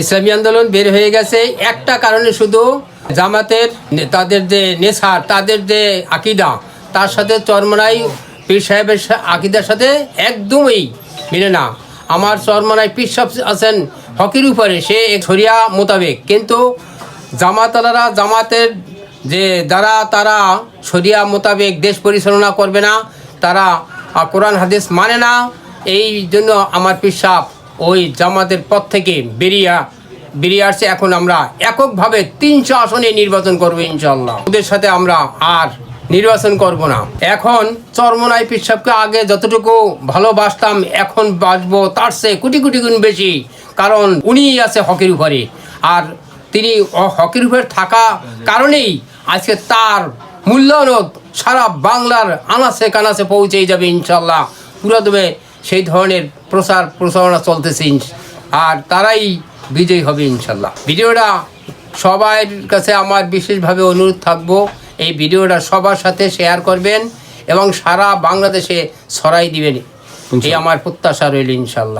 ইসলামী আন্দোলন বের হয়ে গেছে একটা কারণে, শুধু জামাতের তাদের যে নেশার, তাদের যে আকিদা, তার সাথে চরমনাই পীর সাহেবের আকিদার সাথে একদমই মিলে না। আমার চরমনাই পীর সাহেব আছেন হকের উপরে, সে শরিয়া মোতাবেক, কিন্তু জামাতালারা জামাতের যে দ্বারা তারা শরিয়া মোতাবেক দেশ পরিচালনা করবে না, তারা কোরআন হাদিস মানে না। এই জন্য আমার পীর সাহেব ওই জামাতের পথ থেকে বেরিয়ে আসছে। এখন আমরা এককভাবে 300 আসনে নির্বাচন করবো ইনশাল্লাহ। ওদের সাথে আমরা আর নির্বাচন করব না। এখন চরমনাই পীর সাহেবকে আগে যতটুকু ভালোবাসতাম, এখন বাসবো তার চেয়ে কোটি কোটি গুণ বেশি, কারণ উনিই আছে হকের উপরে। আর তিনি হকের উপরে থাকা কারণেই আজকে তার মূল্যায়ন সারা বাংলার আনাচে কানাচে পৌঁছেই যাবে ইনশাল্লাহ। পুরোদমে সেই ধরনের প্রচারণা চলতেছে, আর তারাই বিজয়ী হবে ইনশাল্লাহ। ভিডিওটা সবার কাছে আমার বিশেষভাবে অনুরোধ থাকবো, এই ভিডিওটা সবার সাথে শেয়ার করবেন এবং সারা বাংলাদেশে ছড়াই দিবেন, এই আমার প্রত্যাশা রইল ইনশাল্লাহ।